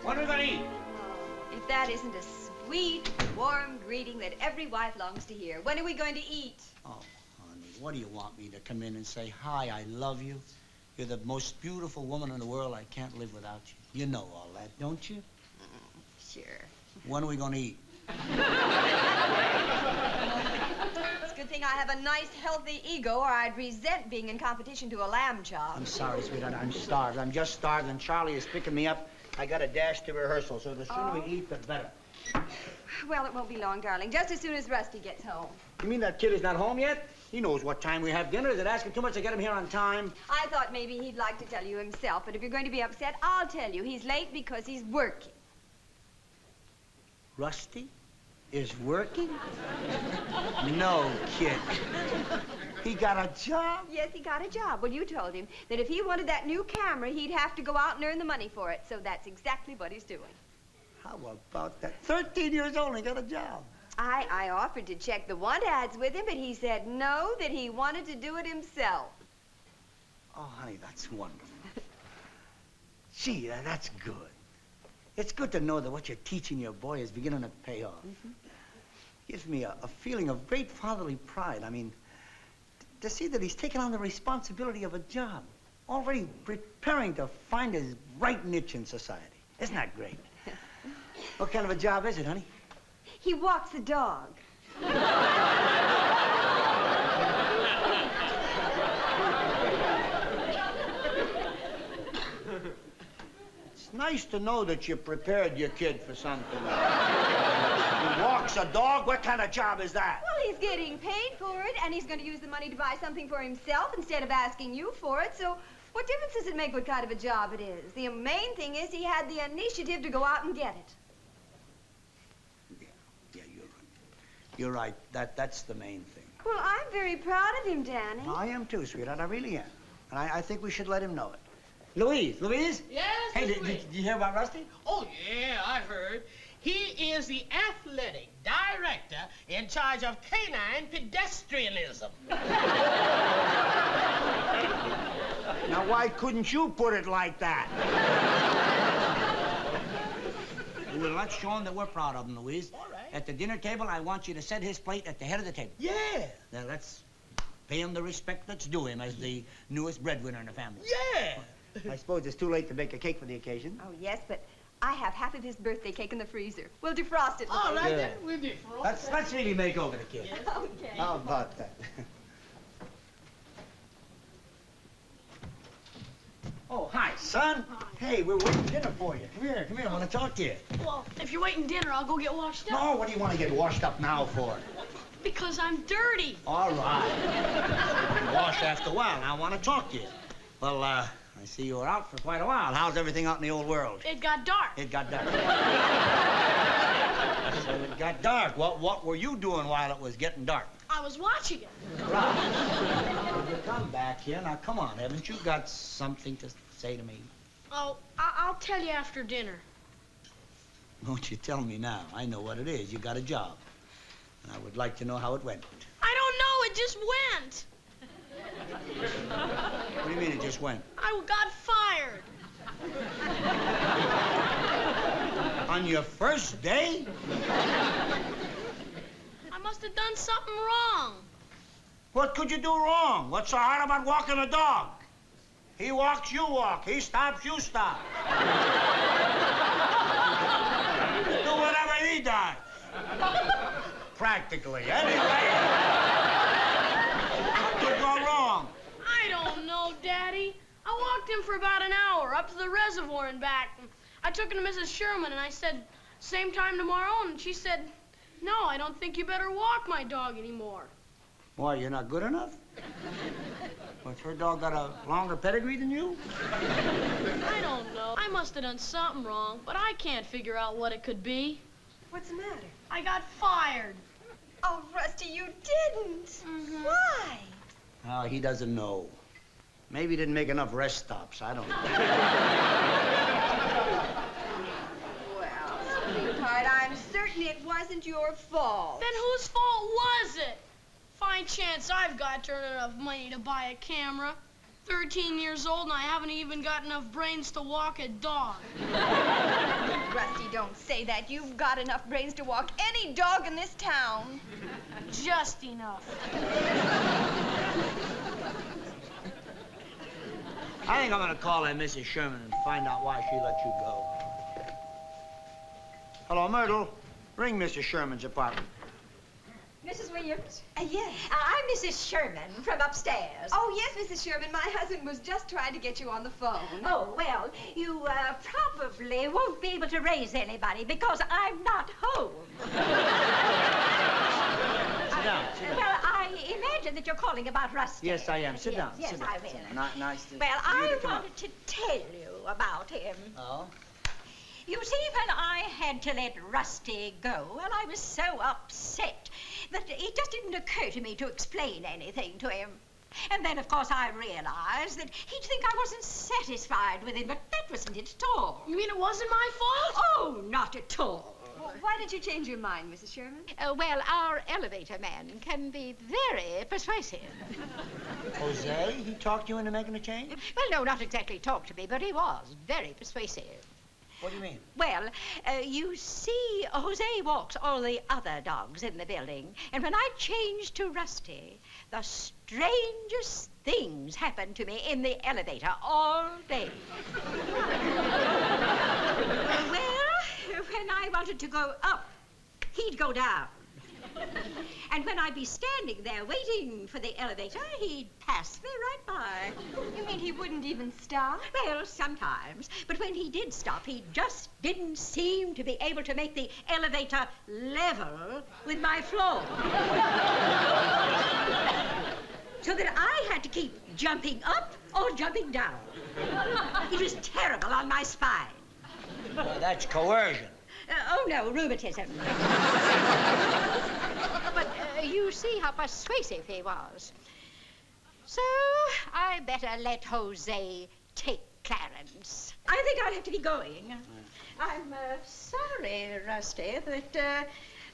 What are we gonna eat? Oh, if that isn't a sweet, warm greeting that every wife longs to hear. When are we going to eat? Oh, honey, what do you want me to come in and say, hi, I love you? You're the most beautiful woman in the world. I can't live without you. You know all that, don't you? Sure. When are we gonna eat? It's a good thing I have a nice, healthy ego, or I'd resent being in competition to a lamb chop. I'm sorry, sweetheart. I'm starved. I'm just starved, and Charlie is picking me up. I got to dash to rehearsal, so the sooner we eat, the better. Well, it won't be long, darling. Just as soon as Rusty gets home. You mean that kid is not home yet? He knows what time we have dinner. Is it asking too much to get him here on time? I thought maybe he'd like to tell you himself, but if you're going to be upset, I'll tell you. He's late because he's working. Rusty is working? No kid. He got a job? Yes, he got a job. Well, you told him that if he wanted that new camera, he'd have to go out and earn the money for it. So that's exactly what he's doing. How about that? 13 years old and he got a job. I offered to check the want ads with him, but he said no, that he wanted to do it himself. Oh, honey, that's wonderful. Gee, that's good. It's good to know that what you're teaching your boy is beginning to pay off. Gives me a feeling of great fatherly pride. I mean, to see that he's taken on the responsibility of a job, already preparing to find his right niche in society. Isn't that great? What kind of a job is it, honey? He walks the dog. It's nice to know that you prepared your kid for something. He walks a dog? What kind of job is that? Well, he's getting paid for it, and he's going to use the money to buy something for himself instead of asking you for it. So what difference does it make what kind of a job it is? The main thing is he had the initiative to go out and get it. Yeah, you're right. That's the main thing. Well, I'm very proud of him, Danny. I am too, sweetheart. I really am. And I think we should let him know it. Louise? Yes, Hey, did you hear about Rusty? Oh, yeah, I heard. He is the athletic director in charge of canine pedestrianism. Now, why couldn't you put it like that? Well, let's show him that we're proud of him, Louise. All right. At the dinner table, I want you to set his plate at the head of the table. Yeah. Now, let's pay him the respect that's due him as the newest breadwinner in the family. Yeah. I suppose it's too late to bake a cake for the occasion. Oh, yes, but I have half of his birthday cake in the freezer. We'll defrost it. All right, Yeah. then. We'll defrost. Let's really make over the kid. Okay. How about that? Oh, hi, son. Hi. Hey, we're waiting dinner for you. Come here, I want to talk to you. Well, if you're waiting dinner, I'll go get washed up. No, what do you want to get washed up now for? Because I'm dirty. All right. Wash after a while. Now I want to talk to you. Well, I see you were out for quite a while. How's everything out in the old world? It got dark. It got dark. So it got dark. What were you doing while it was getting dark? I was watching it. Right. You come back here. Now, come on. Haven't you got something to say to me? Oh, I'll tell you after dinner. Won't you tell me now? I know what it is. You got a job. And I would like to know how it went. I don't know. It just went. What do you mean it just went? I got fired. On your first day? I must have done something wrong. What could you do wrong? What's so hard about walking a dog? He walks, you walk. He stops, you stop. Do whatever he does. Practically. Anyway. What could go wrong? I don't know, Daddy. I walked him for about an hour up to the reservoir and back. I took him to Mrs. Sherman, and I said, same time tomorrow, and she said, no, I don't think you better walk my dog anymore. Why, you're not good enough? What's her dog got a longer pedigree than you? I don't know. I must have done something wrong, but I can't figure out what it could be. What's the matter? I got fired. Oh, Rusty, you didn't. Mm-hmm. Why? Oh, he doesn't know. Maybe he didn't make enough rest stops. I don't know. Well, sweetheart, I'm certain it wasn't your fault. Then whose fault was it? Fine chance I've got to earn enough money to buy a camera. 13 years old and I haven't even got enough brains to walk a dog. Rusty, don't say that. You've got enough brains to walk any dog in this town. Just enough. I think I'm gonna call in Mrs. Sherman and find out why she let you go. Hello, Myrtle. Ring Mrs. Sherman's apartment. Mrs. Williams? Yes. I'm Mrs. Sherman from upstairs. Oh, yes, Mrs. Sherman. My husband was just trying to get you on the phone. Oh, well, you probably won't be able to raise anybody because I'm not home. Sit down, sit down. Well, I imagine that you're calling about Rusty. Yes, I am. Sit down. Yes, sit down. I will. Sit down. Nice to Well, you I to come up. wanted to tell you about him. Oh? You see, when I had to let Rusty go, well, I was so upset that it just didn't occur to me to explain anything to him. And then, of course, I realized that he'd think I wasn't satisfied with him, but that wasn't it at all. You mean it wasn't my fault? Oh, not at all. Well, why did you change your mind, Mrs. Sherman? Well, our elevator man can be very persuasive. Jose, he talked you into making a change? Well, no, not exactly talk to me, but he was very persuasive. What do you mean? Well, you see, Jose walks all the other dogs in the building, and when I changed to Rusty, the strangest things happened to me in the elevator all day. Well, when I wanted to go up, he'd go down. And when I'd be standing there waiting for the elevator, he'd pass me right by. You mean he wouldn't even stop? Well, sometimes. But when he did stop, he just didn't seem to be able to make the elevator level with my floor. So that I had to keep jumping up or jumping down. It was terrible on my spine. Well, that's coercion. Oh, no, rheumatism. But you see how persuasive he was. So I better let Jose take Clarence. I think I'll have to be going. I'm sorry, Rusty, that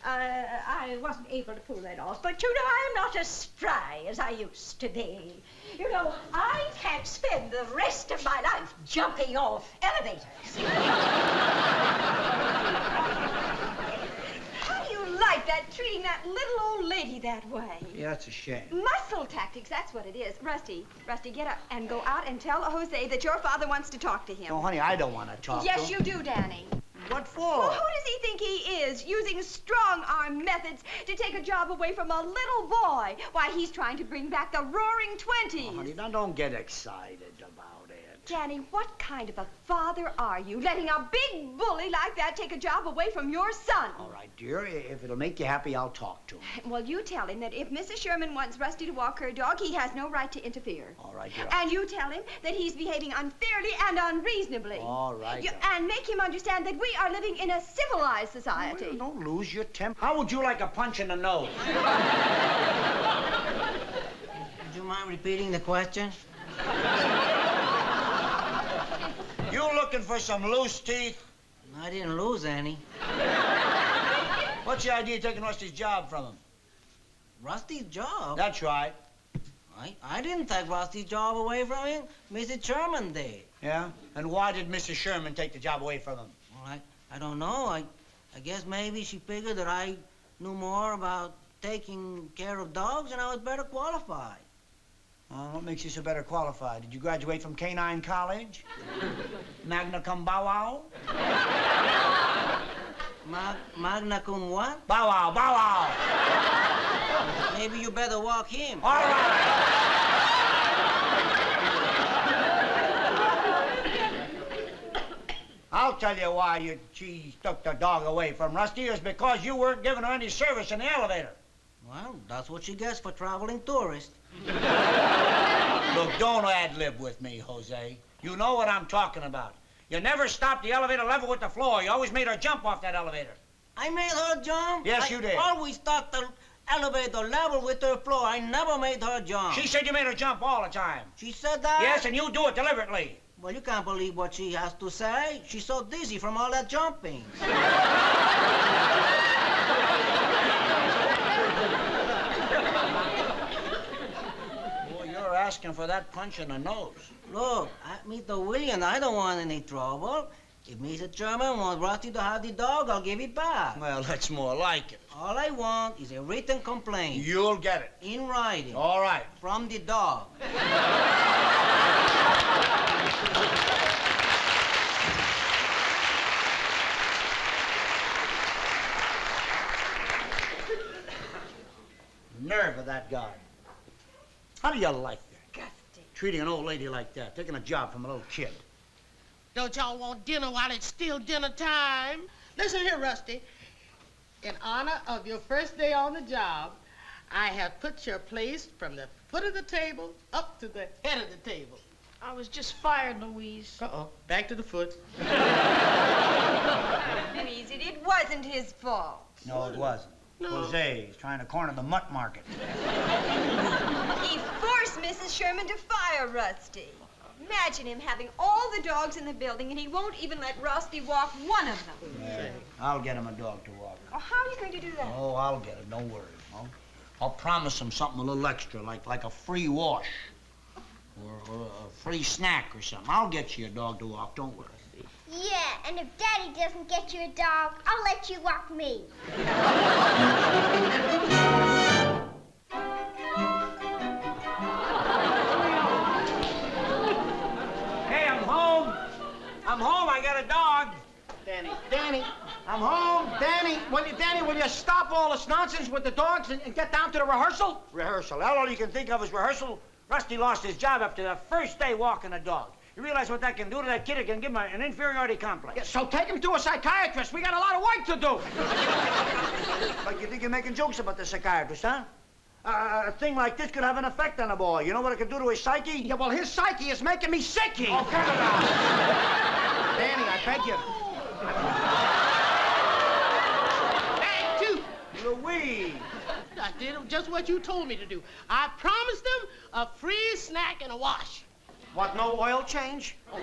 I wasn't able to pull that off. But, you know, I'm not as spry as I used to be. You know, I can't spend the rest of my life jumping off elevators. How do you like that, treating that little old lady that way? Yeah, that's a shame. Muscle tactics, that's what it is. Rusty, get up and go out and tell Jose that your father wants to talk to him. No, honey, I don't want to talk to Yes, him. you do, Danny. What for? Well, who does he think he is, using strong-arm methods to take a job away from a little boy? Why, he's trying to bring back the roaring 20s. Oh, honey, now don't get excited about it. Danny, what kind of a father are you, letting a big bully like that take a job away from your son? All right, dear, if it'll make you happy, I'll talk to him. Well, you tell him that if Mrs. Sherman wants Rusty to walk her dog, he has no right to interfere. All right, dear. And you tell him that he's behaving unfairly and unreasonably. All right. And make him understand that we are living in a civilized society. Well, don't lose your temper. How would you like a punch in the nose? Would you mind repeating the question? You looking for some loose teeth? I didn't lose any. What's the idea of taking Rusty's job from him? Rusty's job? That's right. I didn't take Rusty's job away from him. Mrs. Sherman did. Yeah? And why did Mrs. Sherman take the job away from him? Well, I don't know. I guess maybe she figured that I knew more about taking care of dogs and I was better qualified. What makes you so better qualified? Did you graduate from Canine College? Magna cum bow wow? Magna cum what? Bow wow, bow wow! Maybe you better walk him. All right! I'll tell you why she took the dog away from Rusty is because you weren't giving her any service in the elevator. Well, that's what she gets for traveling tourist. Look, don't ad-lib with me, Jose. You know what I'm talking about. You never stopped the elevator level with the floor. You always made her jump off that elevator. I made her jump? Yes, you did. I always stopped the elevator level with her floor. I never made her jump. She said you made her jump all the time. She said that? Yes, and you do it deliberately. Well, you can't believe what she has to say. She's so dizzy from all that jumping. Boy, you're asking for that punch in the nose. Look, Mr. Williams, I don't want any trouble. If Mr. Sherman wants Rusty to have the dog, I'll give it back. Well, that's more like it. All I want is a written complaint. You'll get it. In writing. All right. From the dog. Nerve of that guy. How do you like that? Disgusting. Treating an old lady like that, taking a job from a little kid. Don't y'all want dinner while it's still dinner time? Listen here, Rusty. In honor of your first day on the job, I have put your place from the foot of the table up to the head of the table. I was just fired, Louise. Uh-oh. Back to the foot. Louise, it wasn't his fault. No, it wasn't. No. Jose is trying to corner the mutt market. He forced Mrs. Sherman to fire Rusty. Imagine him having all the dogs in the building, and he won't even let Rusty walk one of them. I'll get him a dog to walk. Oh, how are you going to do that? Oh, I'll get it. Don't worry. I'll promise him something a little extra, like a free wash or a free snack or something. I'll get you a dog to walk. Don't worry. Yeah, and if Daddy doesn't get you a dog, I'll let you walk me. Hey, I'm home. I'm home. I got a dog. Danny. I'm home. Danny, will you stop all this nonsense with the dogs and get down to the rehearsal? Rehearsal. All you can think of is rehearsal. Rusty lost his job after the first day walking a dog. You realize what that can do to that kid? It can give him an inferiority complex. Yeah, so take him to a psychiatrist. We got a lot of work to do. Like you think you're making jokes about the psychiatrist, huh? A thing like this could have an effect on a boy. You know what it could do to his psyche? Yeah, well, his psyche is making me sicky. Oh, cut it out. Danny, I beg you. Thank you. Louise. I did just what you told me to do. I promised them a free snack and a wash. What, no oil change? 3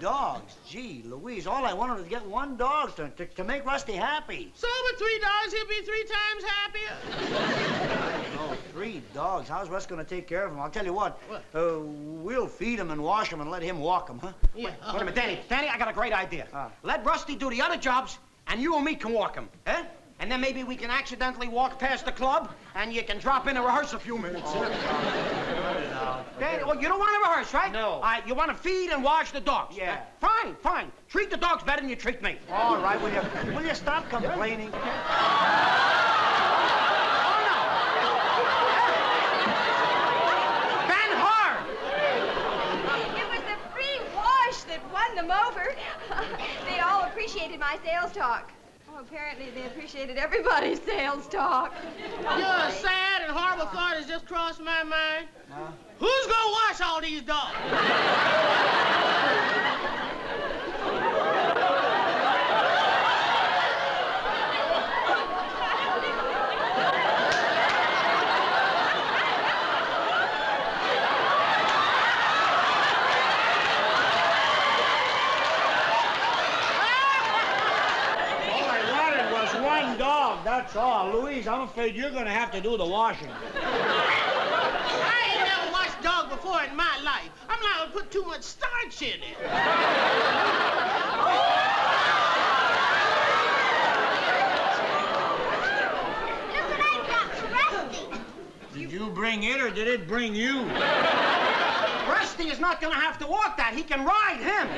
dogs. Gee, Louise, all I wanted was to get 1 dog to make Rusty happy. So with 3 dogs, he'll be 3 times happier. No, 3 dogs. How's Russ going to take care of them? I'll tell you what. What? We'll feed him and wash him and let him walk them, huh? Yeah. Wait a minute, Danny, I got a great idea. Let Rusty do the other jobs, and you and me can walk him, eh? And then maybe we can accidentally walk past the club, and you can drop in and rehearse a few minutes. Danny, well, you don't want to rehearse, right? No. All right, you want to feed and wash the dogs. Yeah. Fine. Treat the dogs better than you treat me. All right, will you stop complaining? It was the free wash that won them over. They all appreciated my sales talk. Oh, apparently they appreciated everybody's sales talk. Your sad and horrible thought has just crossed my mind. Who's gonna wash all these dogs? That's all. Louise, I'm afraid you're going to have to do the washing. I ain't never washed dog before in my life. I'm not gonna put too much starch in it. Look what I got for Rusty. Did you bring it or did it bring you? Rusty is not going to have to walk that. He can ride him.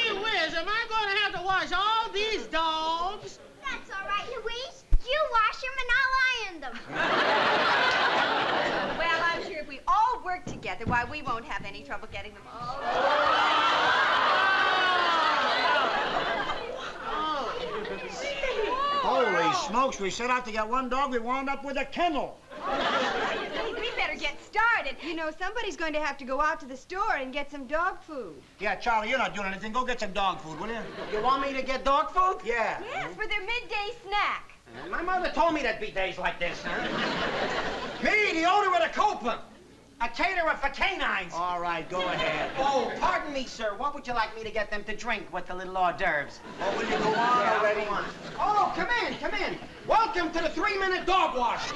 Gee whiz, am I gonna have to wash all these dogs? That's all right, Louise. You wash them and I'll iron them. Well, I'm sure if we all work together, why, we won't have any trouble getting them all. Holy smokes, we set out to get 1 dog, we wound up with a kennel. Hey, we better get started. You know, somebody's going to have to go out to the store and get some dog food. Yeah, Charlie, you're not doing anything. Go get some dog food, will you? You want me to get dog food? Yeah. Yes, for their midday snack. My mother told me there'd be days like this, huh? Me, the owner of the Copeland. A caterer for canines. All right, go ahead. Oh, pardon me, sir. What would you like me to get them to drink with the little hors d'oeuvres? Oh, will you go on already? Oh, come in. Welcome to the 3-minute dog wash. So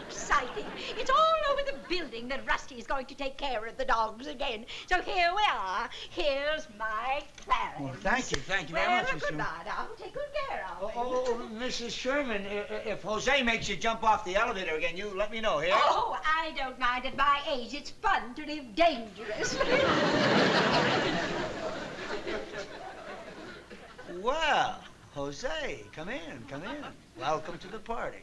exciting. It's all over the building that Rusty is going to take care of the dogs again. So here we are. Here's my Clarence. Well, thank you very much, Miss Good Sherman. night. I'll take good care of him. Oh, Mrs. Sherman, if Jose makes you jump off the elevator again, you let me know, here? Oh, I don't mind at my age. It's fun to live dangerously. Well, Jose, come in. Welcome to the party.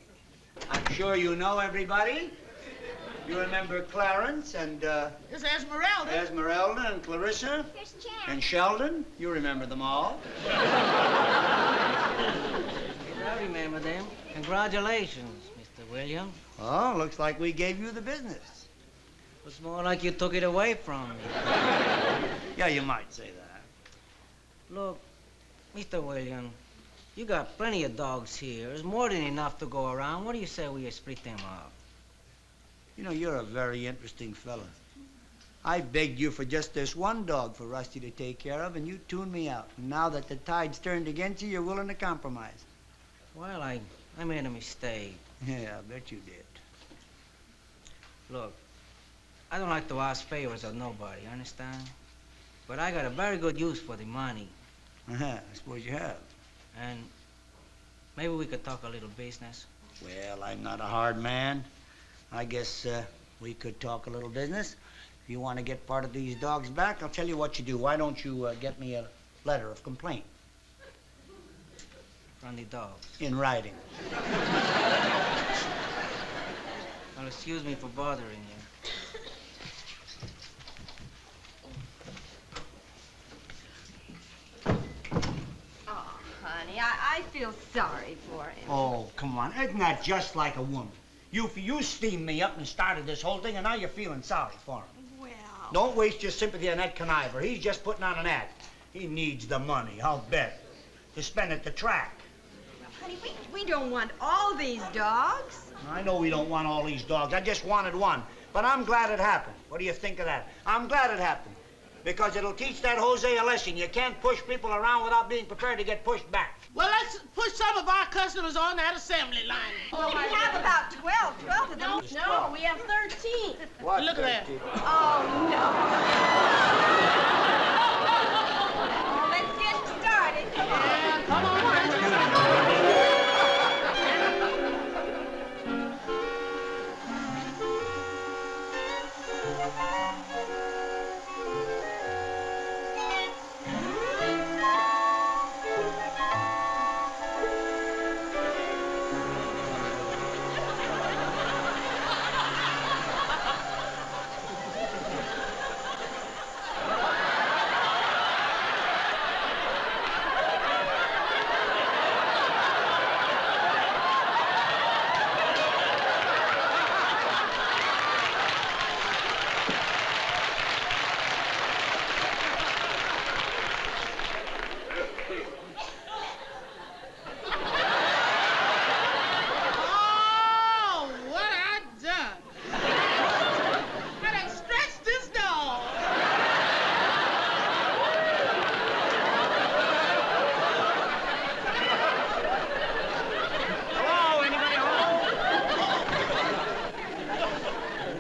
I'm sure you know everybody. You remember Clarence and, It's Esmeralda. Esmeralda and Clarissa Here's Jan. and Sheldon. You remember them all. I remember them. Congratulations, Mr. William. Oh, looks like we gave you the business. It's more like you took it away from me. Yeah, you might say that. Look, Mr. William, you got plenty of dogs here. There's more than enough to go around. What do you say we split them up? You know, you're a very interesting fella. I begged you for just this one dog for Rusty to take care of, and you tuned me out. And now that the tide's turned against you, you're willing to compromise. Well, I made a mistake. Yeah, I bet you did. Look, I don't like to ask favors of nobody, understand? But I got a very good use for the money. I suppose you have. And maybe we could talk a little business. Well, I'm not a hard man. I guess we could talk a little business. If you want to get part of these dogs back, I'll tell you what you do. Why don't you get me a letter of complaint From the dogs. in writing? Well, excuse me for bothering you. Oh, honey, I feel sorry for him. Oh, come on. Isn't that just like a woman? You steamed me up and started this whole thing, and now you're feeling sorry for him. Well... Don't waste your sympathy on that conniver. He's just putting on an act. He needs the money, I'll bet, to spend at the track. Honey, we don't want all these dogs. I know we don't want all these dogs. I just wanted one. But I'm glad it happened. What do you think of that? I'm glad it happened. Because it'll teach that Jose a lesson. You can't push people around without being prepared to get pushed back. Well, let's push some of our customers on that assembly line. Well, we have about 12 of them. No, we have 13. What? Look at that. Oh, no. Oh, let's get started. Come on. Yeah, come on.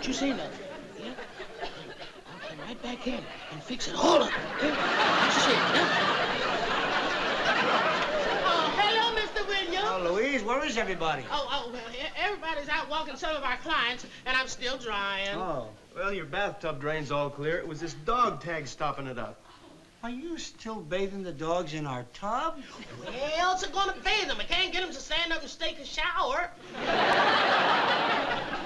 You say nothing, yeah? I'll come right back in and fix it all up, okay? What you say, yeah? Oh, hello, Mr. Williams. Oh, Louise, where is everybody? Well, everybody's out walking some of our clients, and I'm still drying. Oh. Well, your bathtub drain's all clear. It was this dog tag stopping it up. Are you still bathing the dogs in our tub? Where else are gonna bathe them? I can't get them to stand up and take a shower.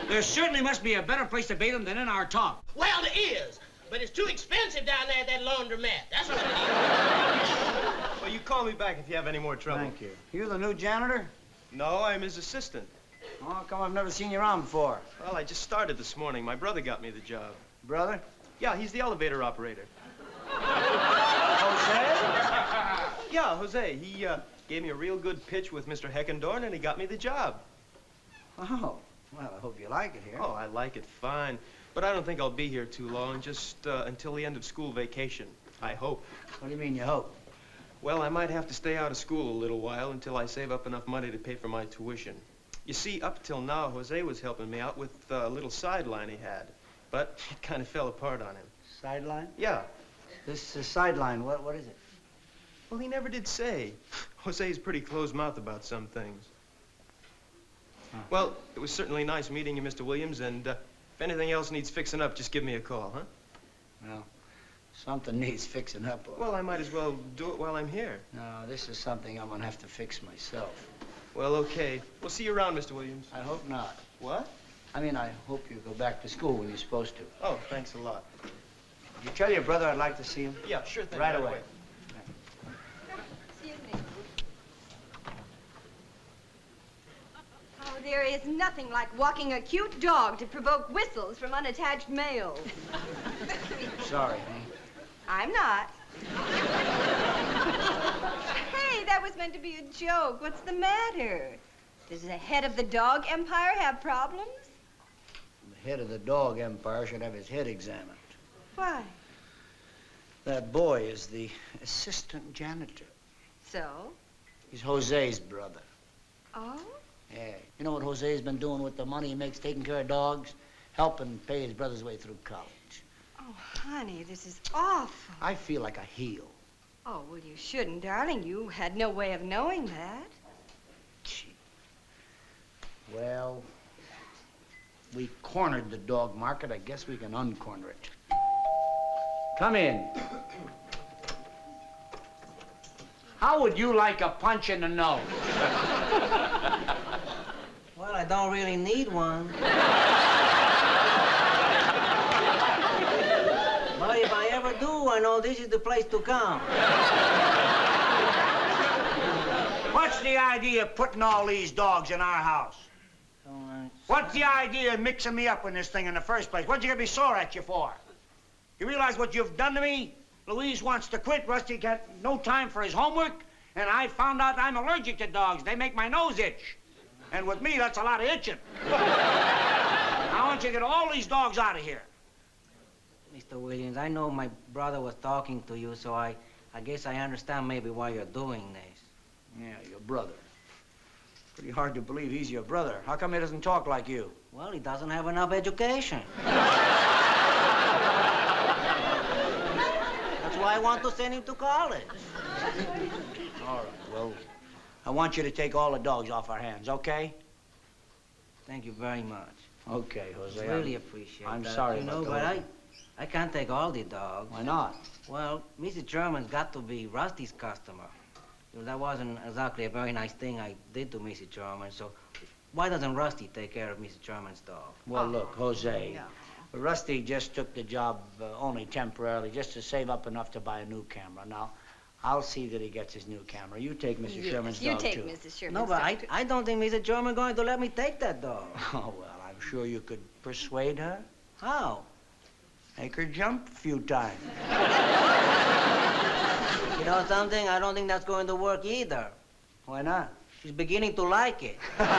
There certainly must be a better place to bathe them than in our tub. Well, there is, but it's too expensive down there at that laundromat. That's what it is. Well, you call me back if you have any more trouble. Thank you. You the new janitor? No, I'm his assistant. Oh, how come I've never seen you around before? Well, I just started this morning. My brother got me the job. Brother? Yeah, he's the elevator operator. Jose? Yeah, Jose. He gave me a real good pitch with Mr. Heckendorn, and he got me the job. Oh, well, I hope you like it here. Oh, I like it fine. But I don't think I'll be here too long, just until the end of school vacation. I hope. What do you mean you hope? Well, I might have to stay out of school a little while until I save up enough money to pay for my tuition. You see, up till now, Jose was helping me out with a little sideline he had. But it kind of fell apart on him. Sideline? Yeah. This sideline, what is it? Well, he never did say. Jose's pretty closed-mouthed about some things. Huh. Well, it was certainly nice meeting you, Mr. Williams, and if anything else needs fixing up, just give me a call, huh? Well, something needs fixing up. Well, I might as well do it while I'm here. No, this is something I'm gonna have to fix myself. Well, okay. We'll see you around, Mr. Williams. I hope not. What? I mean, I hope you go back to school when you're supposed to. Oh, thanks a lot. You tell your brother I'd like to see him? Yeah, sure thing. Right away. Excuse me. Oh, there is nothing like walking a cute dog to provoke whistles from unattached males. Sorry, honey. I'm not. Hey, that was meant to be a joke. What's the matter? Does the head of the dog empire have problems? The head of the dog empire should have his head examined. Why? That boy is the assistant janitor. So? He's Jose's brother. Oh? Yeah. You know what Jose's been doing with the money he makes taking care of dogs? Helping pay his brother's way through college. Oh, honey, this is awful. I feel like a heel. Oh, well, you shouldn't, darling. You had no way of knowing that. Gee. Well, we cornered the dog market. I guess we can uncorner it. Come in. How would you like a punch in the nose? Well, I don't really need one. But if I ever do, I know this is the place to come. What's the idea of putting all these dogs in our house? What's the idea of mixing me up in this thing in the first place? What'd you get me sore at you for? You realize what you've done to me? Louise wants to quit. Rusty got no time for his homework. And I found out I'm allergic to dogs. They make my nose itch. And with me, that's a lot of itching. I want you to get all these dogs out of here. Mr. Williams, I know my brother was talking to you, so I guess I understand maybe why you're doing this. Yeah, your brother. Pretty hard to believe he's your brother. How come he doesn't talk like you? Well, he doesn't have enough education. That's why I want to send him to college. All right, well, I want you to take all the dogs off our hands, okay? Thank you very much. Okay, Jose. Really appreciate I'm that. sorry You know, about but that. I can't take all the dogs. Why not? Well, Mrs. Sherman's got to be Rusty's customer. You know, that wasn't exactly a very nice thing I did to Mrs. Sherman, so why doesn't Rusty take care of Mrs. Sherman's dog? Well, look, Jose. No. Rusty just took the job only temporarily, just to save up enough to buy a new camera. Now, I'll see that he gets his new camera. You take Mrs. Sherman's you dog, take too. Mrs. Sherman's No, but dog, too. I don't think Mrs. Sherman's going to let me take that dog. Oh, well, I'm sure you could persuade her. How? Make her jump a few times. You know something? I don't think that's going to work either. Why not? She's beginning to like it. Goodbye.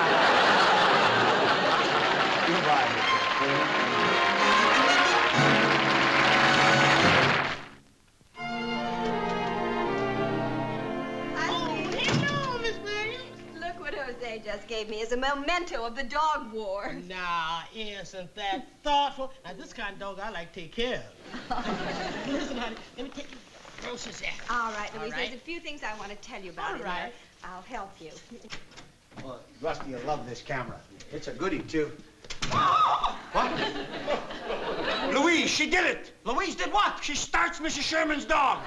Hello, Miss Williams. Look what Jose just gave me as a memento of the dog war. Nah, isn't that thoughtful? Now, this kind of dog I like to take care of. Listen, honey, let me take you groceries out. All right, All Louise, right. there's a few things I want to tell you about All in right. there. I'll help you. Well, Rusty, you'll love this camera. It's a goodie, too. What? Louise, she did it! Louise did what? She starts Mrs. Sherman's dog.